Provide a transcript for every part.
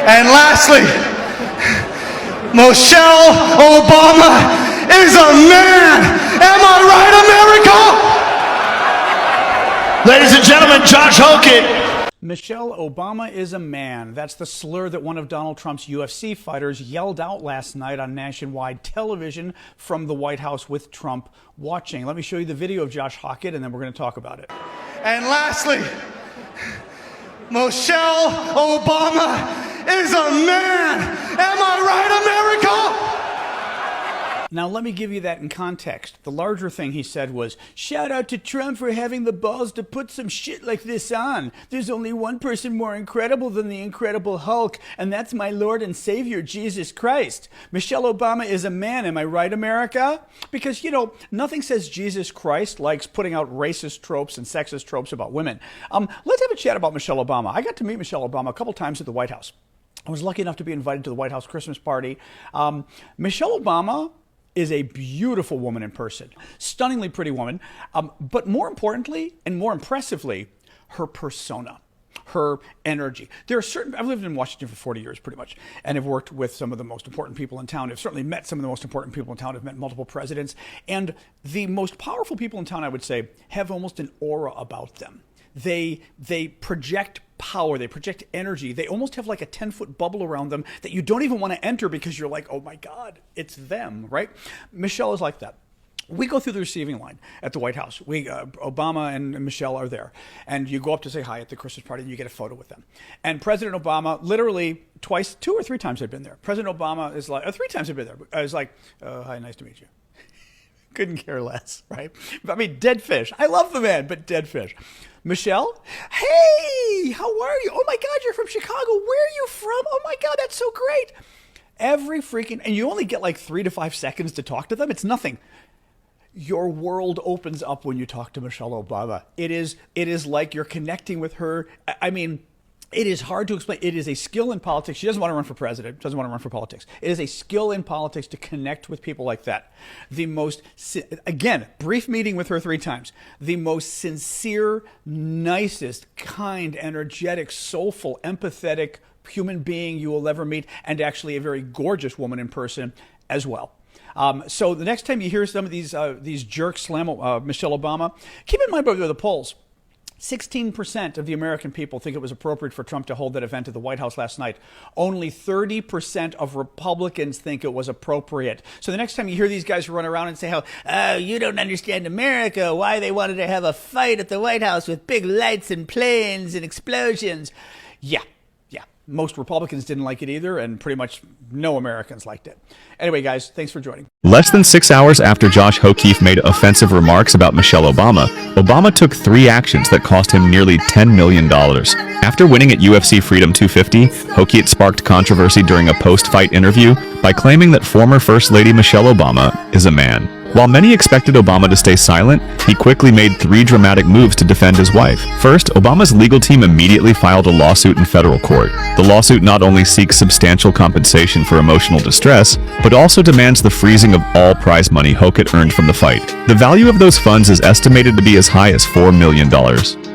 And lastly, Michelle Obama is a man. Am I right, America? Ladies and gentlemen, Josh Hokit. Michelle Obama is a man. That's the slur that one of Donald Trump's UFC fighters yelled out last night on nationwide television from the White House with Trump watching. Let me show you the video of Josh Hokit, and then we're going to talk about it. And lastly, Michelle Obama is a man. Am I right, America? Now, let me give you that in context. The larger thing he said was, shout out to Trump for having the balls to put some shit like this on. There's only one person more incredible than the Incredible Hulk, and that's my Lord and Savior, Jesus Christ. Michelle Obama is a man. Am I right, America? Because, you know, nothing says Jesus Christ like putting out racist tropes and sexist tropes about women. Let's have a chat about Michelle Obama. I got to meet Michelle Obama a couple times at the White House. I was lucky enough to be invited to the White House Christmas party. Michelle Obama is a beautiful woman in person, stunningly pretty woman, but more importantly and more impressively, her persona, her energy. There are certain, I've lived in Washington for 40 years pretty much, and have worked with some of the most important people in town. I've certainly met some of the most important people in town. I've met multiple presidents, and the most powerful people in town, I would say, have almost an aura about them. They project power, they project energy. They almost have like a 10-foot bubble around them that you don't even want to enter because you're like, oh my God, it's them, right? Michelle is like that. We go through the receiving line at the White House. Obama and Michelle are there. And you go up to say hi at the Christmas party and you get a photo with them. And President Obama, literally twice, 2 or 3 times I've been there. President Obama is like, 3 times I've been there. I was like, hi, nice to meet you. Couldn't care less, right? I mean, dead fish. I love the man, but dead fish. Michelle, hey, how are you? Oh my God, you're from Chicago. Where are you from? Oh my God, that's so great. And you only get like 3 to 5 seconds to talk to them. It's nothing. Your world opens up when you talk to Michelle Obama. It is like you're connecting with her. I mean, it is hard to explain. It is a skill in politics. She doesn't want to run for president, doesn't want to run for politics. It is a skill in politics to connect with people like that. Again, brief meeting with her 3 times. The most sincere, nicest, kind, energetic, soulful, empathetic human being you will ever meet, and actually a very gorgeous woman in person as well. So the next time you hear some of these jerks slam Michelle Obama, keep in mind, the polls. 16% of the American people think it was appropriate for Trump to hold that event at the White House last night. Only 30% of Republicans think it was appropriate. So the next time you hear these guys run around and say how, oh, you don't understand America, why they wanted to have a fight at the White House with big lights and planes and explosions. Yeah. Most Republicans didn't like it either, and pretty much no Americans liked it. Anyway, guys, thanks for joining. Less than 6 hours after Josh Hokit made offensive remarks about Michelle Obama, Obama took 3 actions that cost him nearly $10 million. After winning at UFC Freedom 250, Hokit sparked controversy during a post-fight interview by claiming that former First Lady Michelle Obama is a man. While many expected Obama to stay silent, he quickly made 3 dramatic moves to defend his wife. First, Obama's legal team immediately filed a lawsuit in federal court. The lawsuit not only seeks substantial compensation for emotional distress, but also demands the freezing of all prize money Hokit earned from the fight. The value of those funds is estimated to be as high as $4 million.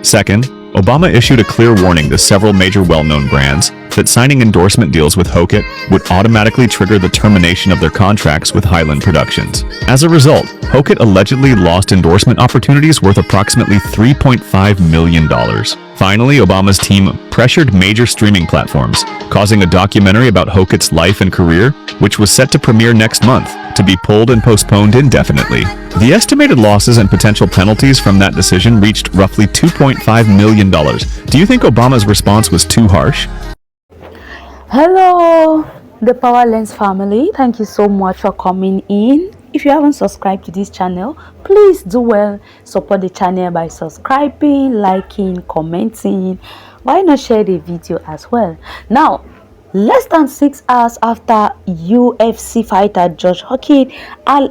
Second, Obama issued a clear warning to several major well-known brands that signing endorsement deals with Hokit would automatically trigger the termination of their contracts with Highland Productions. As a result, Hokit allegedly lost endorsement opportunities worth approximately $3.5 million. Finally, Obama's team pressured major streaming platforms, causing a documentary about Hokit's life and career, which was set to premiere next month, to be pulled and postponed indefinitely. The estimated losses and potential penalties from that decision reached roughly $2.5 million. Do you think Obama's response was too harsh? Hello, the Power Lens family. Thank you so much for coming in. If you haven't subscribed to this channel, please do well. Support the channel by subscribing, liking, commenting. Why not share the video as well? Now, less than 6 hours after UFC fighter Josh Hokit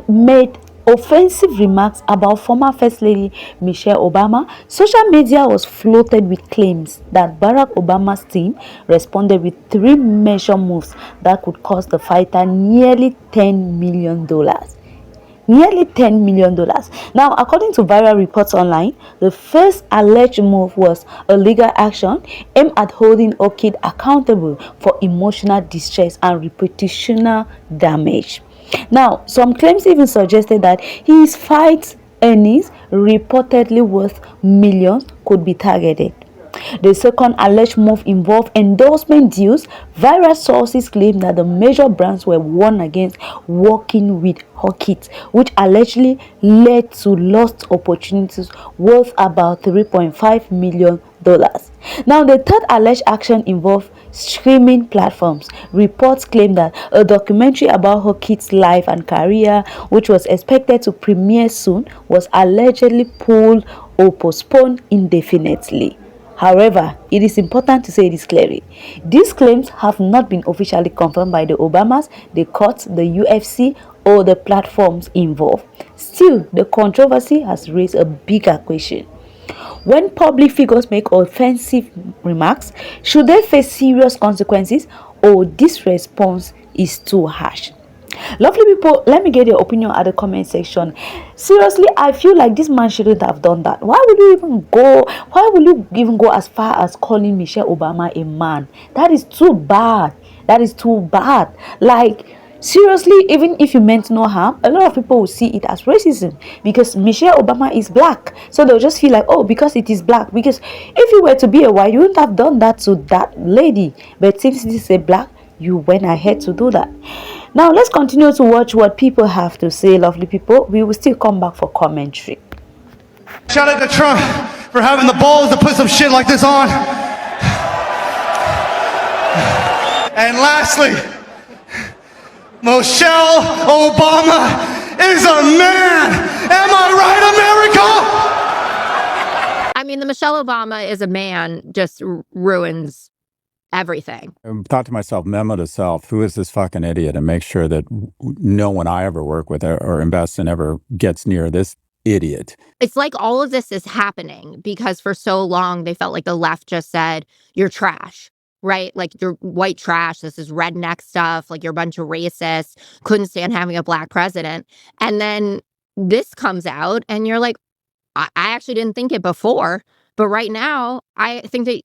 made offensive remarks about former First Lady Michelle Obama, social media was flooded with claims that Barack Obama's team responded with 3 major moves that could cost the fighter nearly $10 million. nearly $10 million. Now, according to viral reports online, the first alleged move was a legal action aimed at holding Hokit accountable for emotional distress and reputational damage. Now, some claims even suggested that his fight earnings, reportedly worth millions, could be targeted. The second alleged move involved endorsement deals. Various sources claim that the major brands were warned against working with Hokit, which allegedly led to lost opportunities worth about $3.5 million. Now, the third alleged action involved streaming platforms. Reports claim that a documentary about Hokit's life and career, which was expected to premiere soon, was allegedly pulled or postponed indefinitely. However, it is important to say this clearly. These claims have not been officially confirmed by the Obamas, the courts, the UFC, or the platforms involved. Still, the controversy has raised a bigger question. When public figures make offensive remarks, should they face serious consequences, or this response is too harsh? Lovely people, let me get your opinion at the comment section. Seriously, I feel like this man shouldn't have done that. Why will you even go as far as calling Michelle Obama a man? That is too bad. That is too bad. Like, seriously, even if you meant no harm, a lot of people will see it as racism because Michelle Obama is black. So they'll just feel like, oh, because it is black. Because if you were to be a white, you wouldn't have done that to that lady. But since this is a black, you went ahead to do that. Now, let's continue to watch what people have to say, lovely people. We will still come back for commentary. Shout out to Trump for having the balls to put some shit like this on. And lastly, Michelle Obama is a man. Am I right, America? I mean, the Michelle Obama is a man just ruins everything. I thought to myself, memo to self, who is this fucking idiot? And make sure that no one I ever work with or invest in ever gets near this idiot. It's like all of this is happening because for so long they felt like the left just said, you're trash, right? Like you're white trash. This is redneck stuff. Like you're a bunch of racists, couldn't stand having a black president. And then this comes out and you're like, I actually didn't think it before. But right now, I think that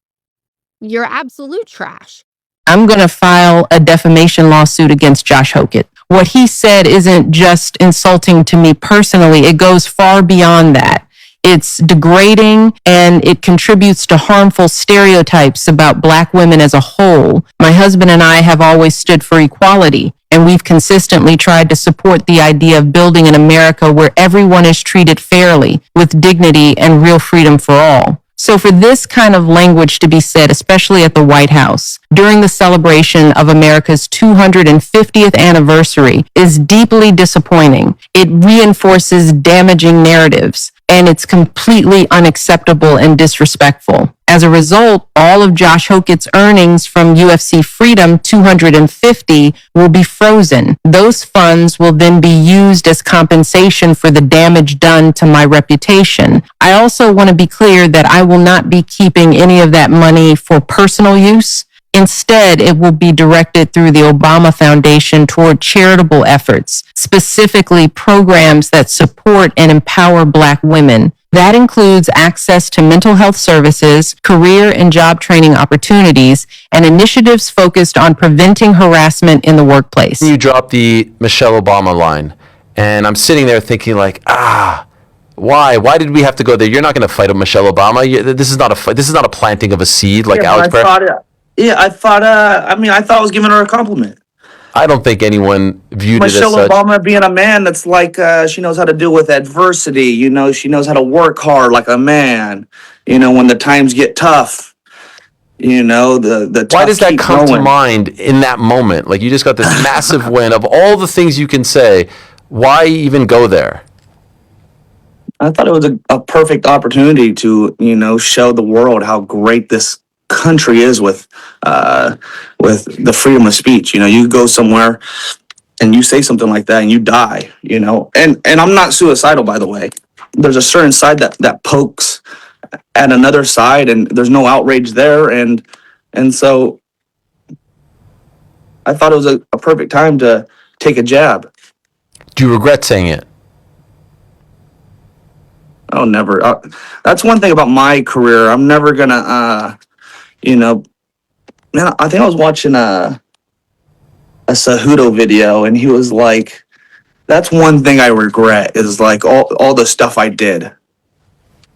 you're absolute trash. I'm going to file a defamation lawsuit against Josh Hokit. What he said isn't just insulting to me personally. It goes far beyond that. It's degrading and it contributes to harmful stereotypes about Black women as a whole. My husband and I have always stood for equality, and we've consistently tried to support the idea of building an America where everyone is treated fairly, with dignity and real freedom for all. So for this kind of language to be said, especially at the White House, during the celebration of America's 250th anniversary, is deeply disappointing. It reinforces damaging narratives, and it's completely unacceptable and disrespectful. As a result, all of Josh Hokit's earnings from UFC Freedom 250 will be frozen. Those funds will then be used as compensation for the damage done to my reputation. I also want to be clear that I will not be keeping any of that money for personal use. Instead, it will be directed through the Obama Foundation toward charitable efforts, specifically programs that support and empower Black women. That includes access to mental health services, career and job training opportunities, and initiatives focused on preventing harassment in the workplace. You dropped the Michelle Obama line, and I'm sitting there thinking like, why? Why did we have to go there? You're not going to fight with Michelle Obama. This is not a fight. This is not a planting of a seed like Alex Barrett. I thought I was giving her a compliment. I don't think anyone viewed Michelle it as such. Obama being a man that's like, she knows how to deal with adversity. You know, she knows how to work hard like a man. You know, when the times get tough. You know, the Why does that come going to mind in that moment? Like, you just got this massive win of all the things you can say. Why even go there? I thought it was a perfect opportunity to, you know, show the world how great this country is with the freedom of speech. You know, you go somewhere and you say something like that and you die, you know. And I'm not suicidal, by the way. There's a certain side that pokes at another side, and there's no outrage there, and so I thought it was a perfect time to take a jab. Do you regret saying it? I'll never. That's one thing about my career. I'm never gonna, you know, man. I think I was watching a Cejudo video, and he was like, "That's one thing I regret is like all the stuff I did."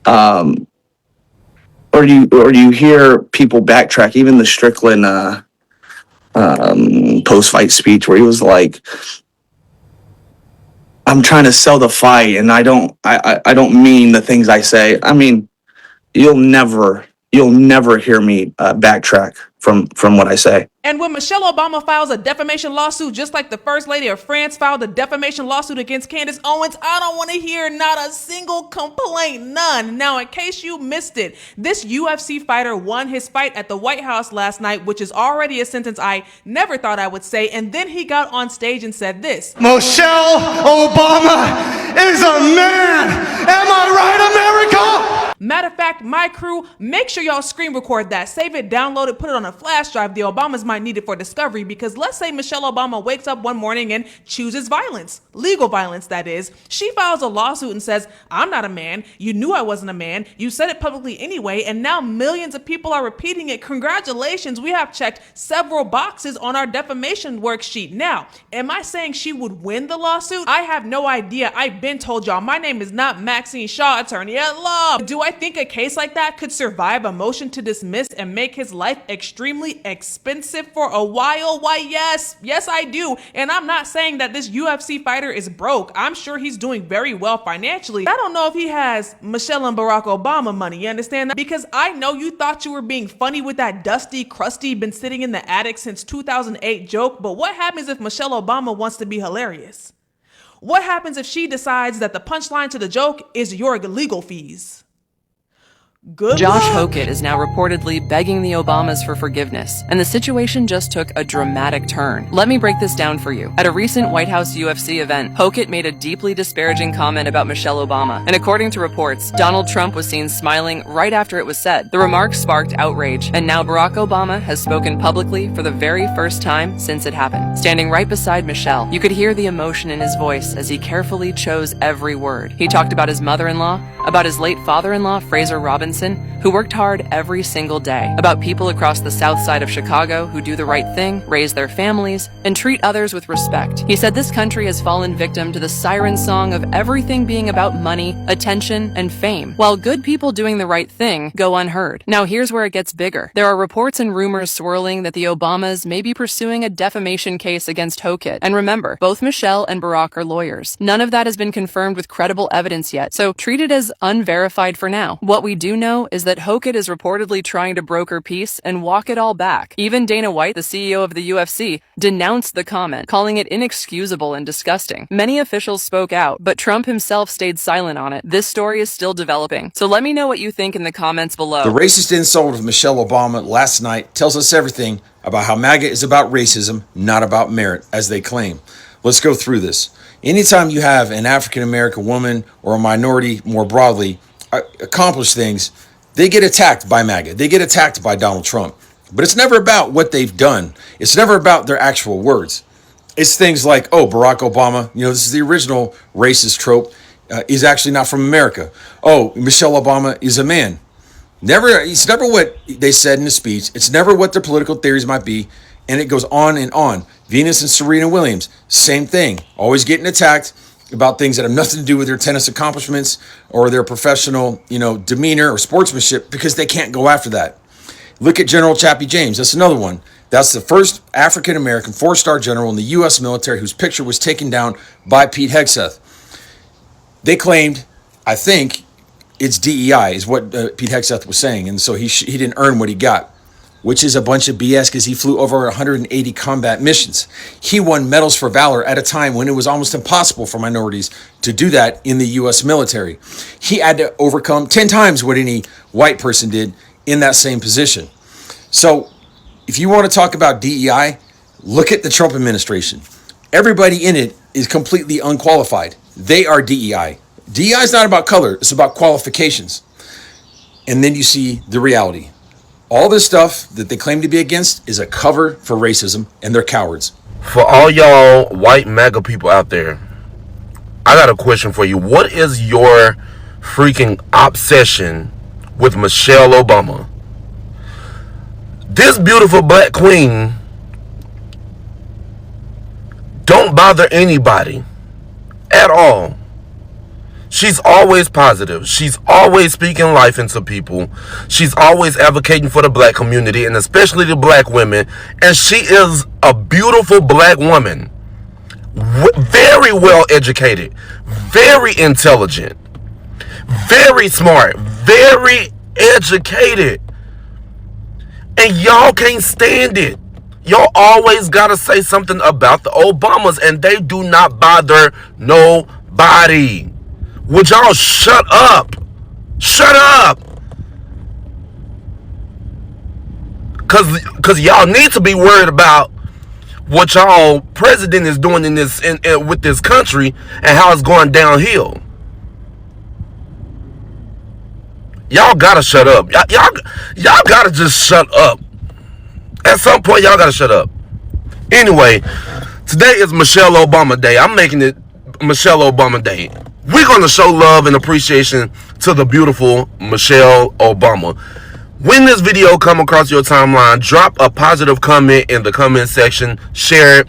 Or you hear people backtrack, even the Strickland post fight speech where he was like, I'm trying to sell the fight, and I don't mean the things I say. I mean, you'll never hear me backtrack from what I say. And when Michelle Obama files a defamation lawsuit, just like the First Lady of France filed a defamation lawsuit against Candace Owens, I don't want to hear not a single complaint, none. Now, in case you missed it, this UFC fighter won his fight at the White House last night, which is already a sentence I never thought I would say. And then he got on stage and said this. Michelle Obama is a man. Am I right, America? Matter of fact, my crew, make sure y'all screen record that. Save it, download it, put it on a flash drive. The Obamas might need it for discovery, because let's say Michelle Obama wakes up one morning and chooses violence. Legal violence, that is. She files a lawsuit and says, I'm not a man. You knew I wasn't a man. You said it publicly anyway, and now millions of people are repeating it. Congratulations, we have checked several boxes on our defamation worksheet. Now, am I saying she would win the lawsuit? I have no idea. I've been told y'all, my name is not Maxine Shaw, attorney at law. Do I think a case like that could survive a motion to dismiss and make his life extremely expensive for a while? Why, yes. Yes, I do. And I'm not saying that this UFC fighter is broke. I'm sure he's doing very well financially. I don't know if he has Michelle and Barack Obama money. You understand that? Because I know you thought you were being funny with that dusty, crusty, been sitting in the attic since 2008 joke. But what happens if Michelle Obama wants to be hilarious? What happens if she decides that the punchline to the joke is your legal fees? Good Josh luck. Hokit is now reportedly begging the Obamas for forgiveness, and the situation just took a dramatic turn. Let me break this down for you. At a recent White House UFC event, Hokit made a deeply disparaging comment about Michelle Obama, and according to reports, Donald Trump was seen smiling right after it was said. The remarks sparked outrage, and now Barack Obama has spoken publicly for the very first time since it happened. Standing right beside Michelle, you could hear the emotion in his voice as he carefully chose every word. He talked about his mother-in-law, about his late father-in-law, Fraser Robinson, who worked hard every single day, about people across the south side of Chicago who do the right thing, raise their families, and treat others with respect. He said this country has fallen victim to the siren song of everything being about money, attention, and fame, while good people doing the right thing go unheard. Now here's where it gets bigger. There are reports and rumors swirling that the Obamas may be pursuing a defamation case against Hokit. And remember, both Michelle and Barack are lawyers. None of that has been confirmed with credible evidence yet, so treat it as unverified for now. What we do know is that Hokit is reportedly trying to broker peace and walk it all back. Even Dana White, the CEO of the UFC, denounced the comment, calling it inexcusable and disgusting. Many officials spoke out, but Trump himself stayed silent on it. This story is still developing, so let me know what you think in the comments below. The racist insult of Michelle Obama last night tells us everything about how MAGA is about racism, not about merit, as they claim. Let's go through this. Anytime you have an African-American woman or a minority more broadly accomplish things, they get attacked by MAGA. They get attacked by Donald Trump. But it's never about what they've done. It's never about their actual words. It's things like, oh, Barack Obama, this is the original racist trope, is actually not from America. Oh, Michelle Obama is a man. It's never what they said in the speech. It's never what their political theories might be. And it goes on and on. Venus and Serena Williams, same thing. Always getting attacked about things that have nothing to do with their tennis accomplishments or their professional, demeanor or sportsmanship, because they can't go after that. Look at General Chappie James. That's another one. That's the first African-American 4-star general in the U.S. military whose picture was taken down by Pete Hegseth. They claimed, I think, it's DEI is what Pete Hegseth was saying, and so he didn't earn what he got, which is a bunch of BS because he flew over 180 combat missions. He won medals for valor at a time when it was almost impossible for minorities to do that in the U.S. military. He had to overcome 10 times what any white person did in that same position. So if you want to talk about DEI, look at the Trump administration. Everybody in it is completely unqualified. They are DEI. DEI is not about color. It's about qualifications. And then you see the reality. All this stuff that they claim to be against is a cover for racism, and they're cowards. For all y'all white MAGA people out there, I got a question for you. What is your freaking obsession with Michelle Obama. This beautiful black queen don't bother anybody at all. She's always positive. She's always speaking life into people. She's always advocating for the black community, and especially the black women. And she is a beautiful black woman. Very well educated. Very intelligent. Very smart. Very educated. And y'all can't stand it. Y'all always gotta say something about the Obamas, and they do not bother nobody. Would y'all shut up? Shut up. Cause y'all need to be worried about what y'all president is doing in this with this country and how it's going downhill. Y'all gotta shut up. Y'all gotta just shut up. At some point, y'all gotta shut up. Anyway, today is Michelle Obama Day. I'm making it Michelle Obama Day. We're gonna show love and appreciation to the beautiful Michelle Obama. When this video come across your timeline, drop a positive comment in the comment section. Share it.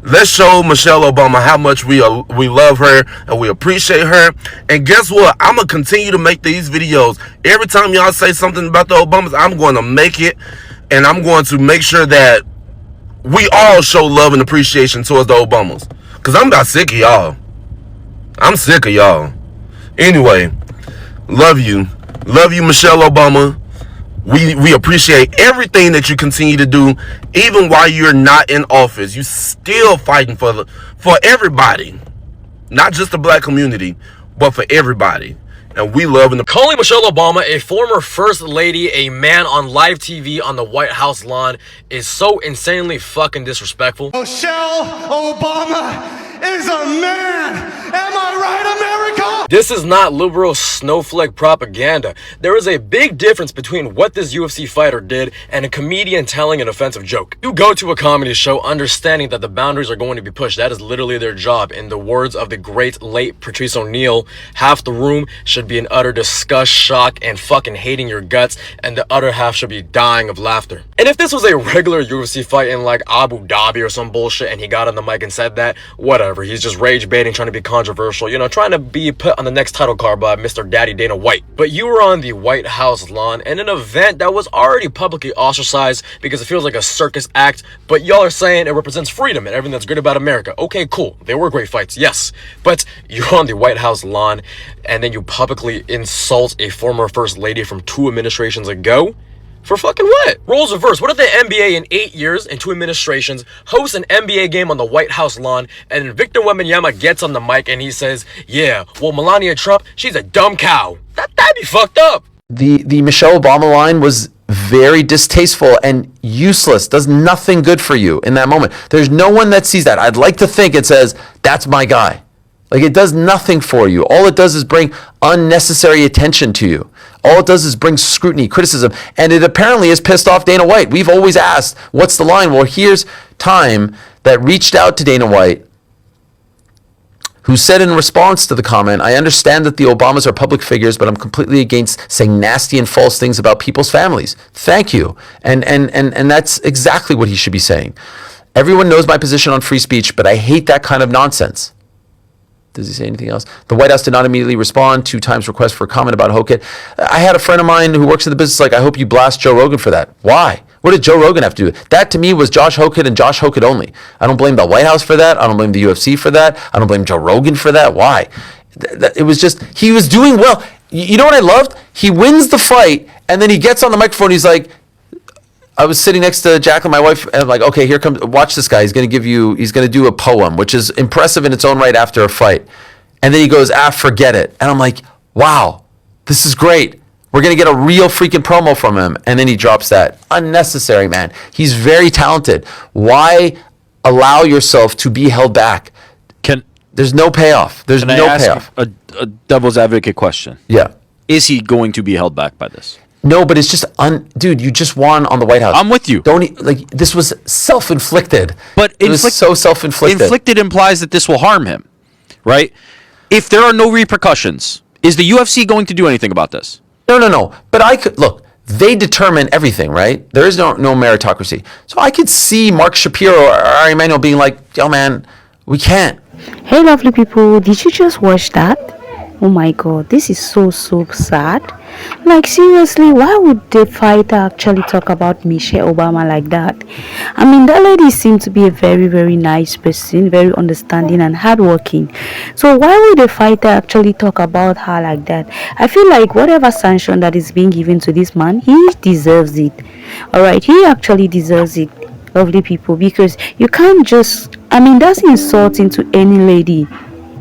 Let's show Michelle Obama how much we love her and we appreciate her. And guess what? I'm going to continue to make these videos. Every time y'all say something about the Obamas, I'm going to make it. And I'm going to make sure that we all show love and appreciation towards the Obamas. Because I'm about sick of y'all. I'm sick of y'all. Anyway, love you. Love you, Michelle Obama. We appreciate everything that you continue to do, even while you're not in office. You still fighting for everybody, not just the black community, but for everybody. And we love and calling Michelle Obama a former first lady, a man on live TV on the White House lawn, is so insanely fucking disrespectful. Michelle Obama is a man. Am I right, America? This is not liberal snowflake propaganda. There is a big difference between what this UFC fighter did and a comedian telling an offensive joke. You go to a comedy show understanding that the boundaries are going to be pushed. That is literally their job. In the words of the great late Patrice O'Neal, half the room should be in utter disgust, shock, and fucking hating your guts, and the other half should be dying of laughter. And if this was a regular UFC fight in like Abu Dhabi or some bullshit and he got on the mic and said that, whatever. He's just rage baiting, trying to be controversial, you know, trying to be put on the next title card by Mr. Daddy Dana White. But you were on the White House lawn in an event that was already publicly ostracized because it feels like a circus act, but y'all are saying it represents freedom and everything that's great about America. Okay, cool. They were great fights, yes. But you're on the White House lawn and then you publicly insult a former first lady from 2 administrations ago? For fucking what? Roles reverse. What if the NBA in 8 years and 2 administrations hosts an NBA game on the White House lawn and then Victor Wembanyama gets on the mic and he says, yeah, well, Melania Trump, she's a dumb cow. That'd be fucked up. The Michelle Obama line was very distasteful and useless. Does nothing good for you in that moment. There's no one that sees that. I'd like to think it says, that's my guy. Like, it does nothing for you. All it does is bring unnecessary attention to you. All it does is bring scrutiny, criticism, and it apparently has pissed off Dana White. We've always asked, what's the line? Well, here's Time that reached out to Dana White, who said in response to the comment, I understand that the Obamas are public figures, but I'm completely against saying nasty and false things about people's families. Thank you. And that's exactly what he should be saying. Everyone knows my position on free speech, but I hate that kind of nonsense. Does he say anything else? The White House did not immediately respond to Time's request for a comment about Hokit. I had a friend of mine who works in the business like, I hope you blast Joe Rogan for that. Why? What did Joe Rogan have to do with it? That to me was Josh Hokit and Josh Hokit only. I don't blame the White House for that. I don't blame the UFC for that. I don't blame Joe Rogan for that. Why? It was just, he was doing well. You know what I loved? He wins the fight and then he gets on the microphone. He's like, I was sitting next to Jacqueline, my wife, and I'm like, okay, here comes, watch this guy. He's going to do a poem, which is impressive in its own right after a fight. And then he goes, forget it. And I'm like, wow, this is great. We're going to get a real freaking promo from him. And then he drops that. Unnecessary, man. He's very talented. Why allow yourself to be held back? There's no payoff. There's no payoff. A devil's advocate question. Yeah. Is he going to be held back by this? No, but it's just, dude, you just won on the White House. I'm with you. This was self-inflicted. But it was so self-inflicted. Inflicted implies that this will harm him, right? If there are no repercussions, Is the UFC going to do anything about this? No. But I could look. They determine everything, right? There is no meritocracy. So I could see Mark Shapiro or Ari Emanuel being like, "Yo, man, we can't." Hey, lovely people, did you just watch that? Oh my god, this is so sad. Like, seriously, why would the fighter actually talk about Michelle Obama like that? I mean, that lady seemed to be a very nice person, very understanding and hardworking. So why would the fighter actually talk about her like that? I feel like whatever sanction that is being given to this man, he deserves it. Alright, he actually deserves it, lovely people, because you can't just, I mean, that's insulting to any lady.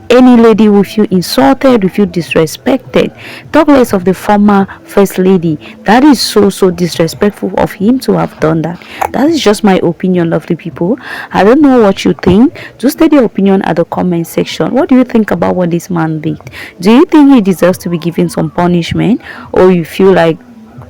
Any lady will feel insulted, will feel disrespected. Talk less of the former first lady. That is so disrespectful of him to have done that. That is just my opinion, lovely people. I don't know what you think. Just state your opinion at the comment section. What do you think about what this man did? Do you think he deserves to be given some punishment, or you feel like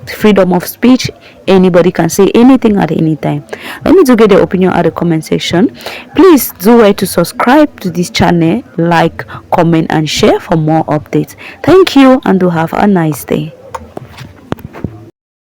freedom of speech, anybody can say anything at any time? Let me get your opinion at the comment section. Please do well to subscribe to this channel, like, comment and share for more updates. Thank you and do have a nice day.